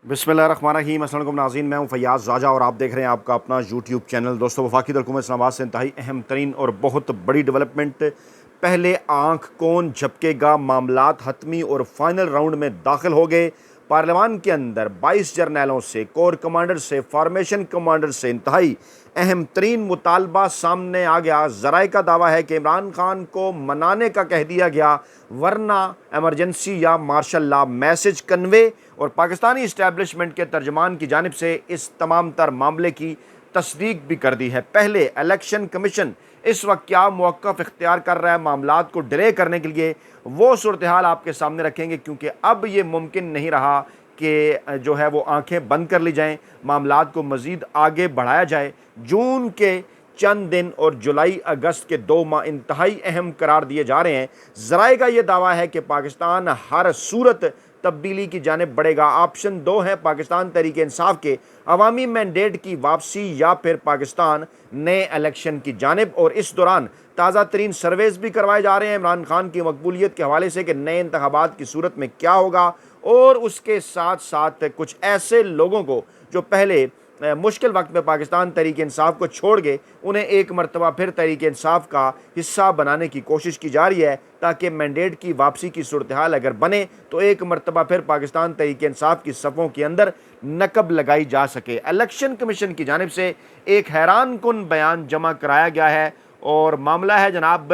बिस्मिल्लाहिर्रहमानिर्रहीम। अस्सलाम वालेकुम नाज़रीन, मैं हूं फैयाज़ राजा और आप देख रहे हैं आपका अपना यूट्यूब चैनल। दोस्तों, वफाकी हुकूमत इस्लामाबाद से इंतहाई अहम तरीन और बहुत बड़ी डेवलपमेंट। पहले आँख कौन झपकेगा मामलात हतमी और फाइनल राउंड में दाखिल हो गए। पार्लियामान के अंदर 22 जर्नैलों से, कोर कमांडर से, फार्मेशन कमांडर से इंतहाई अहम तरीन मुतालबा सामने आ गया। ज़राए का दावा है कि इमरान खान को मनाने का कह दिया गया, वरना एमरजेंसी या मार्शल लॉ मैसेज कन्वे। और पाकिस्तानी इस्टेब्लिशमेंट के तर्जमान की जानिब से इस तमाम तर मामले की तस्दीक भी कर दी है। पहले इलेक्शन कमीशन इस वक्त क्या मौक़िफ़ इख्तियार कर रहा है मामलात को डिले करने के लिए, वो सूरत हाल आपके सामने रखेंगे, क्योंकि अब ये मुमकिन नहीं रहा कि जो है वो आंखें बंद कर ली जाएं, मामलात को मज़ीद आगे बढ़ाया जाए। जून के चंद दिन और जुलाई अगस्त के 2 माह इंतहाई अहम करार दिए जा रहे हैं। ज़राए का यह दावा है कि पाकिस्तान हर सूरत तब्दीली की जानिब बढ़ेगा। ऑप्शन 2 है पाकिस्तान तहरीक इंसाफ के अवामी मैंडेट की वापसी या फिर पाकिस्तान नए इलेक्शन की जानिब। और इस दौरान ताज़ा तरीन सर्वेज भी करवाए जा रहे हैं इमरान खान की मकबूलियत के हवाले से कि नए इंतखाबात की सूरत में क्या होगा। और उसके साथ साथ कुछ ऐसे लोगों को जो पहले मुश्किल वक्त में पाकिस्तान तहरीक इंसाफ को छोड़ गए, उन्हें एक मरतबा फिर तहरीक इंसाफ का हिस्सा बनाने की कोशिश की जा रही है, ताकि मैंडेट की वापसी की सूरत हाल अगर बने तो एक मरतबा फिर पाकिस्तान तहरीक इंसाफ की सफ़ों के अंदर नकब लगाई जा सके। इलेक्शन कमीशन की जानिब से एक हैरान कुन बयान जमा कराया गया है और मामला है जनाब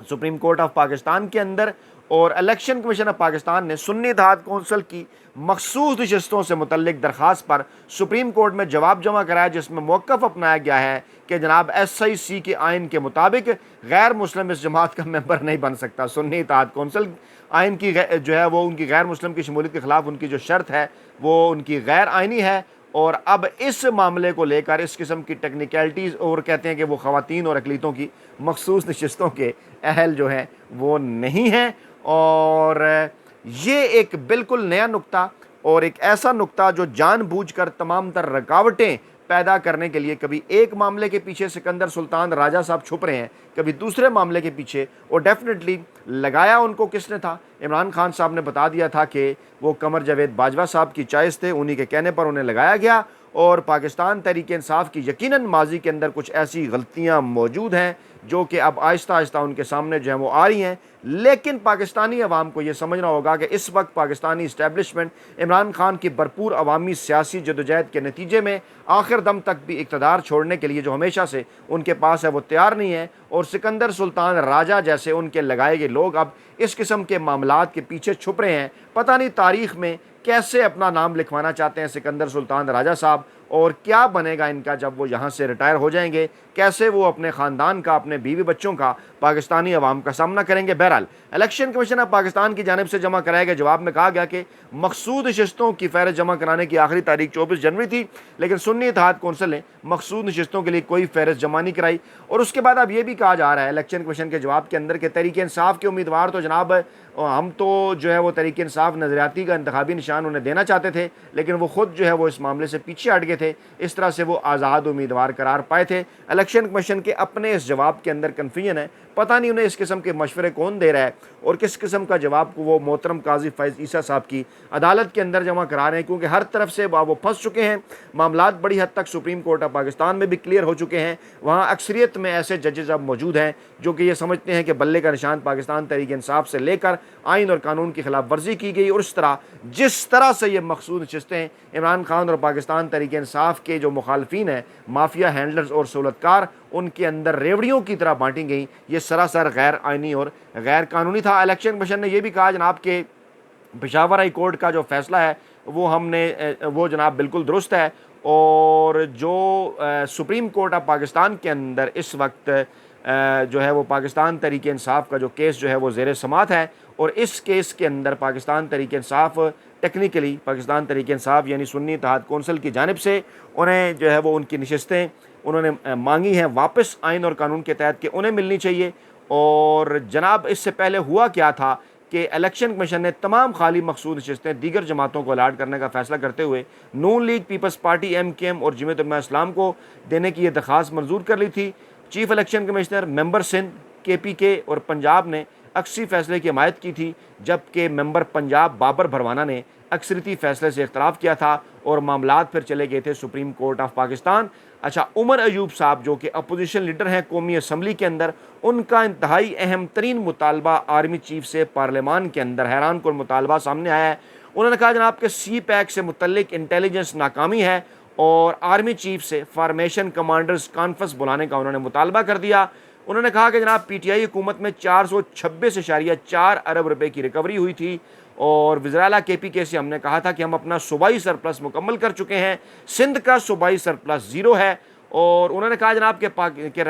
सुप्रीम कोर्ट ऑफ पाकिस्तान के अंदर। और इलेक्शन कमीशन ऑफ पाकिस्तान ने सुन्नी इत्तेहाद कौंसिल की मखसूस नशस्तों से मुतल्लिक दरख्वास्त पर सुप्रीम कोर्ट में जवाब जमा कराया, जिसमें मौक़िफ़ अपनाया गया है कि जनाब SIC के आइन के मुताबिक गैर मुस्लिम इस जमात का मेंबर नहीं बन सकता। सुन्नी इत्तेहाद कौंसिल आइन की जो है वो उनकी गैर मुस्लिम की शमूलियत के ख़िलाफ़ उनकी जो शर्त है वो उनकी गैर आइनी है। और अब इस मामले को लेकर इस किस्म की टेक्निकलिटीज़, और कहते हैं कि वो ख़वातीन और अक़लीतों की मखसूस नशस्तों के अहल जो हैं वो नहीं हैं। और ये एक बिल्कुल नया नुक्ता और एक ऐसा नुक्ता जो जानबूझकर तमाम तर रुकावटें पैदा करने के लिए, कभी एक मामले के पीछे सिकंदर सुल्तान राजा साहब छुप रहे हैं, कभी दूसरे मामले के पीछे। और डेफिनेटली लगाया उनको किसने था? इमरान खान साहब ने बता दिया था कि वो कमर जावेद बाजवा साहब की चॉइस थे, उन्हीं के कहने पर उन्हें लगाया गया। और पाकिस्तान तहरीक इंसाफ की यकीनन माजी के अंदर कुछ ऐसी गलतियां मौजूद हैं जो कि अब आहिस्ता आहिस्ता उनके सामने जो है वो आ रही हैं। लेकिन पाकिस्तानी अवाम को ये समझना होगा कि इस वक्त पाकिस्तानी इस्टेब्लिशमेंट इमरान खान की भरपूर अवामी सियासी जदोजहद के नतीजे में आखिर दम तक भी इक़्तिदार छोड़ने के लिए जो हमेशा से उनके पास है वो तैयार नहीं है। और सिकंदर सुल्तान राजा जैसे उनके लगाए गए लोग अब इस किस्म के मामलात के पीछे छुप रहे हैं। पता नहीं तारीख़ में कैसे अपना नाम लिखवाना चाहते हैं सिकंदर सुल्तान राजा साहब, और क्या बनेगा इनका जब वो यहाँ से रिटायर हो जाएंगे, कैसे वो अपने ख़ानदान का, अपने बीवी बच्चों का, पाकिस्तानी अवाम का सामना करेंगे। बहरहाल इलेक्शन कमीशन ऑफ पाकिस्तान की जानिब से जमा कराए गए जवाब में कहा गया कि मखसूद नशस्तों की फ़हरिस्त जमा कराने की आखिरी तारीख 24 जनवरी थी, लेकिन सुन्नी इत्तेहाद कौंसिल ने मखसूद नशस्तों के लिए कोई फ़हरिस्त जमा नहीं कराई। और उसके बाद अब ये भी कहा जा रहा है इलेक्शन कमीशन के जवाब के अंदर कि तहरीक इंसाफ के उम्मीदवार तो जनाब हम तो जो है वो तहरीक इंसाफ नज़रियाती का इंतखाबी निशान उन्हें देना चाहते थे, लेकिन वो ख़ुद जो है वो इस मामले से पीछे हट गए थे। इस तरह से वो आज़ाद उम्मीदवार करार पाए थे। इलेक्शन कमीशन के अपने इस जवाब के अंदर कन्फ्यूजन है, पता नहीं उन्हें इस किस्म के मशवरे कौन दे रहा है और किस किस्म का जवाब को वो मोहतरम काजी फैज़ ईसा साहब की अदालत के अंदर जमा करा रहे हैं, क्योंकि हर तरफ से वो फंस चुके हैं। मामलात बड़ी हद तक सुप्रीम कोर्ट ऑफ पाकिस्तान में भी क्लियर हो चुके हैं। वहाँ अक्सरियत में ऐसे जजेज अब मौजूद हैं जो कि ये समझते हैं कि बल्ले का निशान पाकिस्तान तहरीक इंसाफ से लेकर आइन और कानून की खिलाफ वर्जी की गई। और इस तरह जिस तरह से ये मखसूद नशस्तें इमरान खान और पाकिस्तान तहरीक इंसाफ के जो मुखालफिन हैं, माफिया हैंडलर्स और सहूलतकार, उनके अंदर रेवड़ियों की तरह बांटी गई, ये सरासर गैर आइनी और गैर कानूनी था। इलेक्शन कमीशन ने यह भी कहा जनाब के पेशावर हाई कोर्ट का जो फैसला है वो जनाब बिल्कुल दुरुस्त है। और जो सुप्रीम कोर्ट ऑफ पाकिस्तान के अंदर इस वक्त जो है वो पाकिस्तान तहरीक इंसाफ का जो केस जो है वो ज़ेर समात है, और इस केस के अंदर पाकिस्तान तहरीक इंसाफ टेक्निकली पाकिस्तान तहरीक इंसाफ यानी सुन्नी इत्तेहाद कौंसिल की जानिब से उन्हें जो है वो उनकी नशस्तें उन्होंने मांगी हैं वापस आइन और कानून के तहत कि उन्हें मिलनी चाहिए। और जनाब इससे पहले हुआ क्या था कि इलेक्शन कमीशन ने तमाम खाली मखसूद नशस्तें दीगर जमातों को अलाट करने का फैसला करते हुए नून लीग, पीपल्स पार्टी, MKM और जमीयत उलमा इस्लाम को देने की यह दरख्वास्त मंजूर कर ली थी। Chief election commissioner, member Sindh, KPK और पंजाब ने अक्सरी फैसले की हमायत की थी, जबकि मेंबर पंजाब बाबर भरवाना ने अक्सरती फैसले से इख्तलाफ किया था और मामलात फिर चले गए थे सुप्रीम कोर्ट ऑफ पाकिस्तान। अच्छा, उमर अयूब साहब जो कि अपोजिशन लीडर हैं कौमी असम्बली के अंदर, उनका इंतहाई अहम तरीन मुतालबा आर्मी चीफ से पार्लियामान के अंदर हैरान कुन मुतालबा सामने आया है। उन्होंने कहा जनाब के सी पैक से मुतल्लिक इंटेलिजेंस नाकामी है और आर्मी चीफ से फार्मेशन कमांडर्स कॉन्फ्रेंस बुलाने का उन्होंने मुतालबा कर दिया। उन्होंने कहा कि जनाब पीटीआई हुकूमत में 426.4 अरब रुपए की रिकवरी हुई थी और वज़ीर-ए-आला KPK से हमने कहा था कि हम अपना सूबाई सरप्लस मुकम्मल कर चुके हैं, सिंध का सूबाई सरप्लस ज़ीरो है। और उन्होंने कहा जनाब के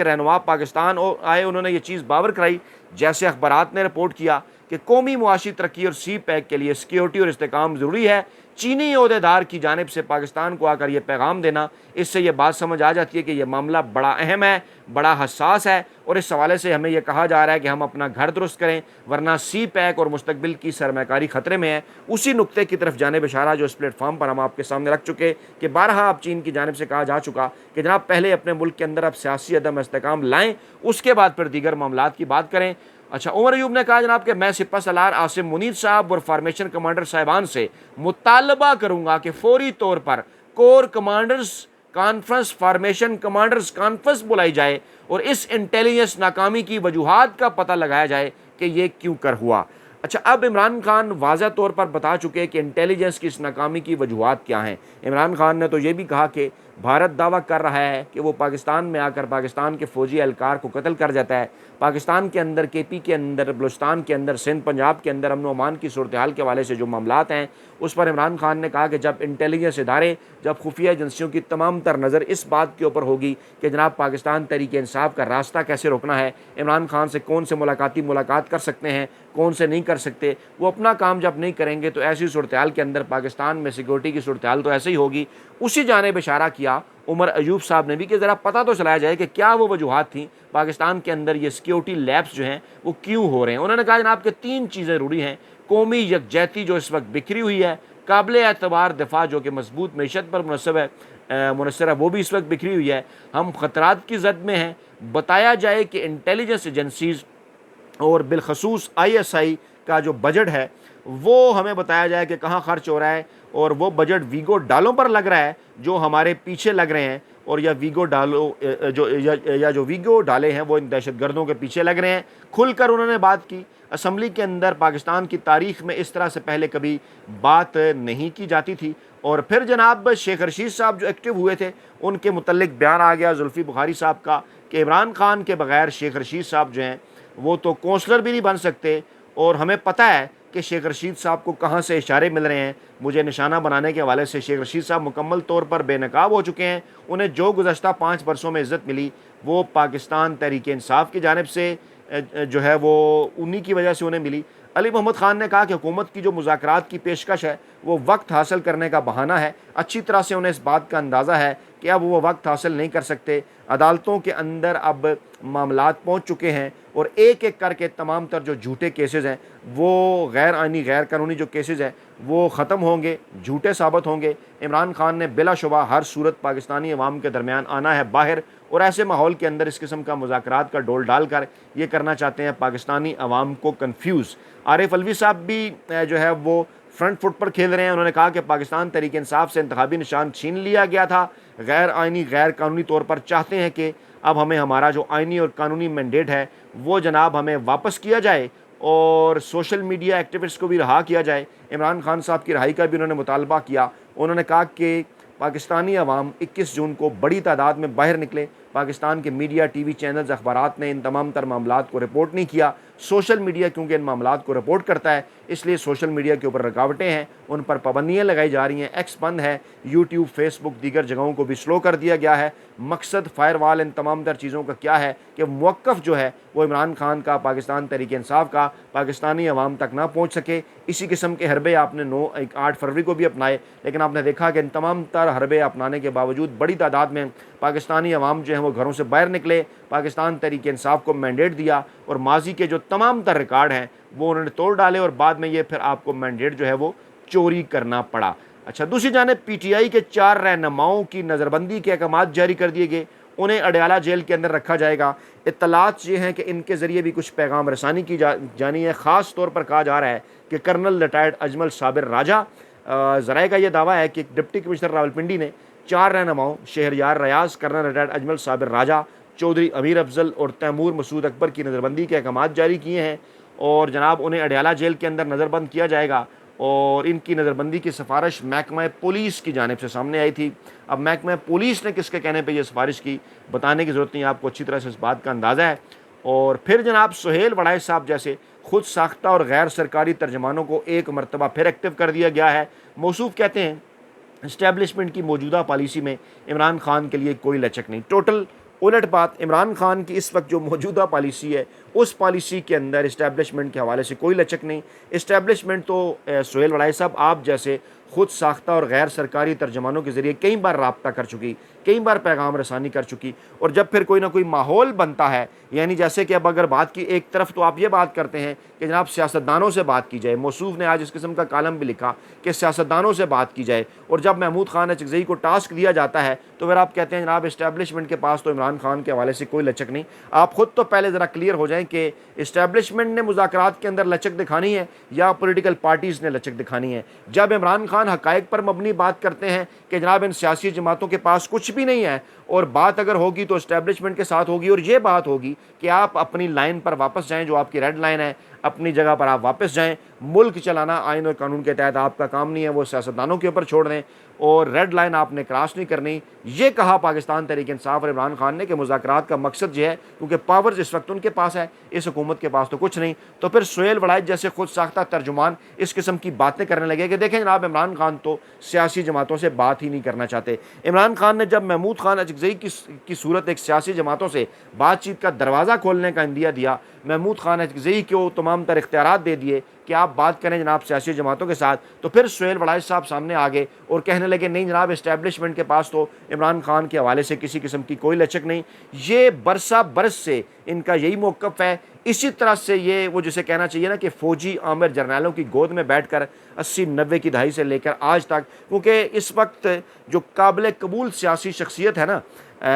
रहनुमा पाकिस्तान आए, उन्होंने ये चीज़ बावर कराई, जैसे अखबारात ने रिपोर्ट किया कि कौमी मुआशी तरक्की और सी पैक के लिए सिक्योरिटी और इस्तेकाम ज़रूरी है। चीनी ओहदेदार की जानिब से पाकिस्तान को आकर यह पैगाम देना, इससे यह बात समझ आ जाती है कि यह मामला बड़ा अहम है, बड़ा हसास है और इस हवाले से हमें यह कहा जा रहा है कि हम अपना घर दुरुस्त करें, वरना सी पैक और मुस्तकबिल की सरमाकारी ख़तरे में है। उसी नुक्ते की तरफ जाने इशारा जो इस प्लेटफॉर्म पर हम आपके सामने रख चुके कि बारहा अब चीन की जानिब से कहा जा चुका कि जनाब पहले अपने मुल्क के अंदर अब सियासी अदम इस्तेकाम लाएँ, उसके बाद फिर दीगर मामलात की बात करें। अच्छा, उमर अयूब ने कहा जनाब कि मैं सिपा सलार आसिम मुनीर साहब और फार्मेशन कमांडर साहिबान से मुतालबा करूंगा कि फौरी तौर पर core commanders conference, formation commanders conference बुलाई जाए और इस इंटेलिजेंस नाकामी की वजूहात का पता लगाया जाए कि ये क्यों कर हुआ। अच्छा, अब इमरान खान वाज़ह तौर पर बता चुके कि इंटेलिजेंस की इस नाकामी की वजूहात क्या हैं। इमरान खान ने तो ये भी कहा कि भारत दावा कर रहा है कि वो पाकिस्तान में आकर पाकिस्तान के फ़ौजी एहलकार को कत्ल कर जाता है। पाकिस्तान के अंदर, KP के अंदर, बलूचिस्तान के अंदर, सिंध पंजाब के अंदर अमन अमान की सूरत हाल के हवाले से जो मामलात हैं, उस पर इमरान खान ने कहा कि जब इंटेलिजेंस इदारे, जब खुफिया एजेंसियों की तमाम तर नज़र इस बात के ऊपर होगी कि जनाब पाकिस्तान तहरीक इंसाफ का रास्ता कैसे रोकना है, इमरान खान से कौन से मुलाकात कर सकते हैं, कौन से नहीं कर सकते, वो अपना काम जब नहीं करेंगे तो ऐसी सूरत हाल के अंदर पाकिस्तान में सिक्योरिटी की सूरत हाल तो ऐसे ही होगी। उसी जानिब इशारा किया उमर अयूब साहब ने भी कि ज़रा पता तो चलाया जाए कि क्या वो वजूहात थी पाकिस्तान के अंदर ये सिक्योरिटी लैब्स जो हैं वो क्यों हो रहे हैं। उन्होंने कहा जनाब के 3 चीज़ें ज़रूरी हैं। कौमी यकजहती जो इस वक्त बिखरी हुई है, काबिल एतबार दिफा जो कि मजबूत मैशत पर मुनसर है वो भी इस वक्त बिखरी हुई है। हम ख़तरात की जद में हैं। बताया जाए कि इंटेलिजेंस एजेंसीज़ और बिलखसूस ISI का जो बजट है वो हमें बताया जाए कि कहाँ खर्च हो रहा है और वो बजट वीगो डालों पर लग रहा है जो हमारे पीछे लग रहे हैं, और या वीगो डालो जो वीगो डाले हैं वो इन दहशतगर्दों के पीछे लग रहे हैं। खुलकर उन्होंने बात की। असम्बली के अंदर पाकिस्तान की तारीख़ में इस तरह से पहले कभी बात नहीं की जाती थी। और फिर जनाब शेख रशीद साहब जो एक्टिव हुए थे उनके मुतल्लिक बयान आ गया जुल्फ़ी बुखारी साहब का कि इमरान खान के बगैर शेख रशीद साहब जो हैं वो तो कौंसलर भी नहीं बन सकते, और हमें पता है कि शेख रशीद साहब को कहाँ से इशारे मिल रहे हैं। मुझे निशाना बनाने के हवाले से शेख रशीद साहब मुकम्मल तौर पर बेनकाब हो चुके हैं। उन्हें जो गुज़श्ता 5 बरसों में इज़्ज़त मिली वो पाकिस्तान तहरीक इंसाफ की जानिब से जो है वो उन्हीं की वजह से उन्हें मिली। अली मोहम्मद ख़ान ने कहा कि हुकूमत की जो मुज़ाकरात की पेशकश है वो वक्त हासिल करने का बहाना है। अच्छी तरह से उन्हें इस बात का अंदाज़ा है कि अब वो वक्त हासिल नहीं कर सकते। अदालतों के अंदर अब मामलात पहुँच चुके हैं और एक एक करके तमाम तर जो झूठे केसेस हैं वो गैर आइनी गैर कानूनी जो केसेस हैं वो ख़त्म होंगे, झूठे साबित होंगे। इमरान खान ने बिलाशुबा हर सूरत पाकिस्तानी अवाम के दरमियान आना है बाहर, और ऐसे माहौल के अंदर इस किस्म का मुज़ाकरात का डोल डाल कर ये करना चाहते हैं पाकिस्तानी अवाम को कन्फ्यूज़। आरिफ अलवी साहब भी जो है वो फ्रंट फुट पर खेल रहे हैं। उन्होंने कहा कि पाकिस्तान तहरीक इंसाफ से इंतखाबी निशान छीन लिया गया था, गैर आइनी गैर कानूनी तौर पर चाहते हैं कि अब हमें हमारा जो आइनी और कानूनी मैंडेट है वो जनाब हमें वापस किया जाए और सोशल मीडिया एक्टिविस्ट को भी रहा किया जाए। इमरान खान साहब की रिहाई का भी उन्होंने मुतालबा किया। उन्होंने कहा कि पाकिस्तानी अवाम 21 जून को बड़ी तादाद में बाहर निकले। पाकिस्तान के मीडिया, TV चैनल्स, अखबारात ने इन तमाम तर मामलात को रिपोर्ट नहीं किया। सोशल मीडिया क्योंकि इन मामलात को रिपोर्ट करता है इसलिए सोशल मीडिया के ऊपर रुकावटें हैं, उन पर पाबंदियाँ लगाई जा रही हैं। एक्स बंद है, यूट्यूब, फेसबुक, दीगर जगहों को भी स्लो कर दिया गया है। मकसद फायरवाल इन तमाम तर चीज़ों का क्या है कि मौक़िफ़ जो है वो इमरान खान का, पाकिस्तान तहरीक इंसाफ का, पाकिस्तानी अवाम तक ना पहुँच सके। इसी किस्म के हरबे आपने 8 फरवरी को भी अपनाए, लेकिन आपने देखा कि इन तमाम तर हरबे अपनाने के बावजूद बड़ी तादाद में पाकिस्तानी अवाम जो है वो घरों से बाहर निकले, पाकिस्तान तहरीक इंसाफ को मैंडेट दिया और माजी के जो तमाम तर रिकॉर्ड हैं वो उन्होंने तोड़ डाले और बाद में ये फिर आपको मैंडेट जो है वो चोरी करना पड़ा। अच्छा, दूसरी जानिब PTI के 4 रहनुमाओं की नज़रबंदी के अहकाम जारी कर दिए गए। उन्हें अडयाला जेल के अंदर रखा जाएगा। इत्तलात ये हैं कि इनके ज़रिए भी कुछ पैगाम रसानी की जानी है। ख़ास तौर पर कहा जा रहा है कि कर्नल रिटायर्ड अजमल साबिर राजा, ज़राए का यह दावा है कि डिप्टी कमिश्नर रावलपिंडी ने 4 रहनुमाओं शहरयार रियाज, कर्नल रिटायर्ड अजमल साबिर राजा, चौधरी अमीर अफजल और तैमूर मसूद अकबर की नज़रबंदी के अहकाम जारी किए हैं और जनाब उन्हें अडयाला जेल के अंदर नज़रबंद किया जाएगा। और इनकी नज़रबंदी की सिफारिश महकमा पुलिस की जानिब से सामने आई थी। अब महकमा पुलिस ने किसके कहने पे ये सिफारिश की, बताने की ज़रूरत नहीं, आपको अच्छी तरह से इस बात का अंदाज़ा है। और फिर जनाब सुहेल वड़ाई साहब जैसे खुद साख्ता और गैर सरकारी तर्जमानों को एक मरतबा फिर एक्टिव कर दिया गया है। मौसूफ कहते हैं इस्टेब्लिशमेंट की मौजूदा पॉलिसी में इमरान खान के लिए कोई लचक नहीं। टोटल उलट बात, इमरान खान की इस वक्त जो मौजूदा पॉलिसी है उस पॉलिसी के अंदर इस्टेब्लिशमेंट के हवाले से कोई लचक नहीं। इस्टेब्लिशमेंट तो सुहेल वड़ाई साहब आप जैसे खुद साख्ता और गैर सरकारी तर्जमानों के ज़रिए कई बार रब्ता कर चुकी, कई बार पैगाम रसानी कर चुकी। और जब फिर कोई ना कोई माहौल बनता है, यानी जैसे कि अब अगर बात की एक तरफ तो आप ये बात करते हैं कि जनाब सियासतदानों से बात की जाए, मौसूफ ने आज इस किस्म का कालम भी लिखा कि सियासतदानों से बात की जाए, और जब महमूद खान अचकज़ई को टास्क दिया जाता है तो फिर आप कहते हैं जनाब इस्टेब्लिशमेंट के पास तो इमरान खान के हवाले से कोई लचक नहीं। आप ख़ुद तो पहले ज़रा क्लियर हो जाएं कि इस्टेब्लिशमेंट ने मुज़ाकरात के अंदर लचक दिखानी है या पॉलिटिकल पार्टीज़ ने लचक दिखानी है। जब इमरान खान हक़ाइक़ पर मबनी बात करते हैं कि जनाब इन सियासी जमातों के पास कुछ भी नहीं है और बात अगर होगी तो इस्टेब्लिशमेंट के साथ होगी, और ये बात होगी कि आप अपनी लाइन पर वापस जाएं, जो आपकी रेड लाइन है, अपनी जगह पर आप वापस जाएं। मुल्क चलाना आइन और कानून के तहत आपका काम नहीं है, वो सियासतदानों के ऊपर छोड़ दें और रेड लाइन आपने क्रॉस नहीं करनी। ये कहा पाकिस्तान तहरीक इंसाफ और इमरान खान ने कि मुज़ाकरात का मकसद ये है, क्योंकि पावर्स इस वक्त उनके पास है, इस हुकूमत के पास तो कुछ नहीं। तो फिर सुहेल वड़ाई जैसे खुद साख्ता तर्जुमान इस किस्म की बातें करने लगे कि देखें जनाब इमरान खान तो सियासी जमातों से बात ही नहीं करना चाहते। इमरान खान ने जब महमूद खान अचकज़ई की सूरत एक सियासी जमातों से बातचीत का दरवाज़ा खोलने का इंदिया दिया, महमूद खान अचकज़ई को तमाम तर इख्तियारात दे दिए कि आप बात करें जनाब सियासी जमातों के साथ, तो फिर सुहेल वड़ाई साहब सामने आ गए और कहने लगे नहीं जनाब इस्टेब्लिशमेंट के पास तो इमरान खान के हवाले से किसी किस्म की कोई लचक नहीं। ये बरसा बरस से इनका यही मौक़िफ़ है। इसी तरह से ये वो जिसे कहना चाहिए ना कि फ़ौजी आमिर जर्नैलों की गोद में बैठकर 80-90 की दहाई से लेकर आज तक, क्योंकि इस वक्त जो काबिल कबूल सियासी शख्सियत है ना,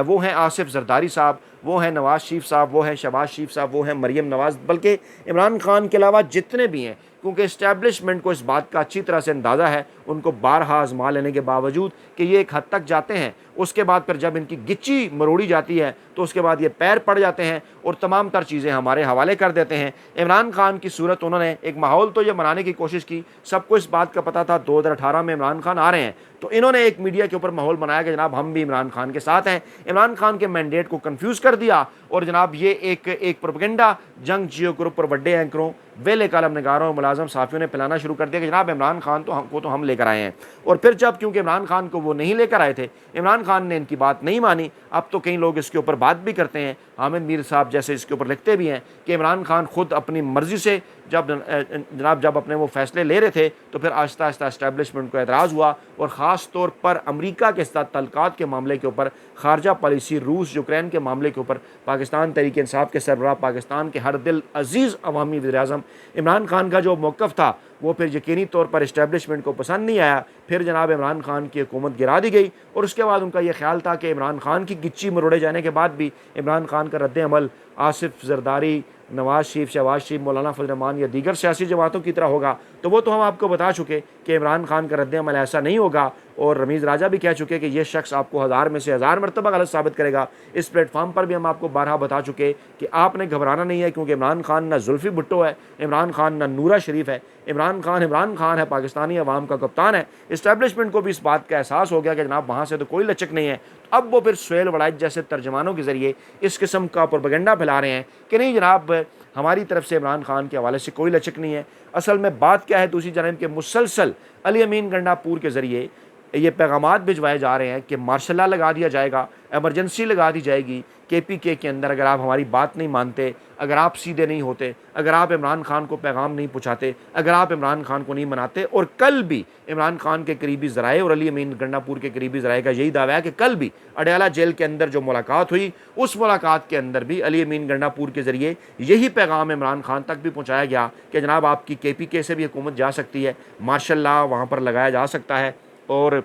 वो हैं आसिफ जरदारी साहब, वो हैं नवाज़ शरीफ साहब, वो हैं शहबाज शरीफ साहब, वो हैं मरीम नवाज़, बल्कि इमरान खान के अलावा जितने भी हैं, क्योंकि इस्टेब्लिशमेंट को इस बात का अच्छी तरह से अंदाज़ा है, उनको बारहा आजमा लेने के बावजूद कि ये एक हद तक जाते हैं, उसके बाद फिर जब इनकी गिच्ची मरोड़ी जाती है तो उसके बाद ये पैर पड़ जाते हैं और तमाम तर चीज़ें हमारे हवाले कर देते हैं। इमरान खान की सूरत उन्होंने एक माहौल तो ये बनाने की कोशिश की, सबको इस बात का पता था 2018 में इमरान खान आ रहे हैं, तो इन्होंने एक मीडिया के ऊपर माहौल बनाया कि जनाब हम भी इमरान खान के साथ हैं। इमरान खान के मैंडेट को कन्फ्यूज़ कर दिया और जनाब ये एक प्रोपेगेंडा जंग जियो ग्रुप पर बड़े एंकरों, वेले कालम नगारों और मुलाजम साफ़ियों ने फैलाना शुरू कर दिया कि जनाब इमरान खान तो हम लेकर आए हैं। और फिर जब क्योंकि इमरान खान को वो नहीं लेकर आए थे, इमरान खान ने इनकी बात नहीं मानी, अब तो कई लोग इसके ऊपर बात भी करते हैं, हामिद मीर साहब जैसे इसके ऊपर लिखते भी हैं कि इमरान खान खुद अपनी मर्ज़ी से जब अपने वो फैसले ले रहे थे तो फिर आहिस्ता आहिस्ता इस्टेब्लिशमेंट को एतराज़ हुआ और ख़ास तौर पर अमरीका के साथ तल्क़ात के मामले के ऊपर, खारजा पॉलिसी, रूस यूक्रेन के मामले के ऊपर पाकिस्तान तहरीक इंसाफ के सरबराह, पाकिस्तान के हर दिल अज़ीज़ अवामी वज़ीर-ए-आज़म इमरान खान का जो मौक़िफ़ था वो फिर यकीनी तौर पर इस्टेब्लिशमेंट को पसंद नहीं आया। फिर जनाब इमरान खान की हुकूमत गिरा दी गई और उसके बाद उनका यह ख्याल था कि इमरान खान की गिच्ची मरोड़े जाने के बाद भी इमरान खान का रद्द अमल आसिफ जरदारी, नवाज़ शरीफ, शहबाज शरीफ, मौलाना फजल रहमान या दीगर सियासी जमातों की तरह होगा, तो वो तो हम आपको बता चुके कि इमरान खान का रद्द अमल ऐसा नहीं होगा। और रमीज़ राजा भी कह चुके कि ये शख्स आपको 1000 में से 1000 मरतबा गलत साबित करेगा। इस प्लेटफॉर्म पर भी हम आपको बारहा बता चुके कि आपने घबराना नहीं है, क्योंकि इमरान खान ना जुल्फ़ी भुट्टो है, इमरान खान ना नूरा शरीफ है, इमरान खान है, पाकिस्तानी अवाम का कप्तान है। इस्टेब्लिशमेंट को भी इस बात का एहसास हो गया कि जनाब वहाँ से तो कोई लचक नहीं है। अब वो फिर सुहेल वड़ाई जैसे तर्जमानों के ज़रिए इस किस्म का प्रोपेगेंडा फैला रहे हैं कि नहीं जनाब हमारी तरफ से इमरान खान के हवाले से कोई लचक नहीं है। असल में बात क्या है, दूसरी जानब के मुसलसल अली अमीन गंडापुर के ज़रिए ये पैगामात भिजवाए जा रहे हैं कि मार्शल लॉ लगा दिया जाएगा, एमरजेंसी लगा दी जाएगी KPK के अंदर अगर आप हमारी बात नहीं मानते, अगर आप सीधे नहीं होते, अगर आप इमरान खान को पैगाम नहीं पहुँचाते, अगर आप इमरान खान को नहीं मनाते। और कल भी इमरान खान के करीबी ज़राए और अली अमीन गंडापुर के करीबी ज़राए का यही दावा है कि कल भी अडयाला जेल के अंदर जो मुलाकात हुई, उस मुलाकात के अंदर भी अली अमीन गंडापुर के ज़रिए यही पैगाम इमरान खान तक भी पहुँचाया गया कि जनाब आपकी KPK से भी हुकूमत जा सकती है, मार्शल लॉ वहाँ पर लगाया जा सकता है और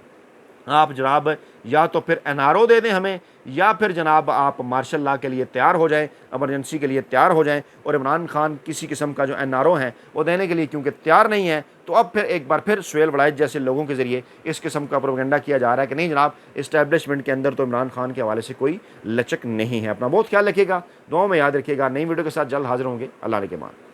आप जनाब या तो फिर एनआरओ दे दें हमें, या फिर जनाब आप मार्शल लॉ के लिए तैयार हो जाएं, इमरजेंसी के लिए तैयार हो जाएं। और इमरान खान किसी किस्म का जो एनआरओ हैं वो देने के लिए क्योंकि तैयार नहीं है, तो अब फिर एक बार फिर सुहेल वड़ाइच जैसे लोगों के ज़रिए इस किस्म का प्रोपेगेंडा किया जा रहा है कि नहीं जनाब, इस्टेब्लिशमेंट के अंदर तो इमरान खान के हवाले से कोई लचक नहीं है। अपना बहुत ख्याल रखिएगा, दुआओं में याद रखिएगा। नई वीडियो के साथ जल्द हाजिर होंगे। अल्लाह ने के मान।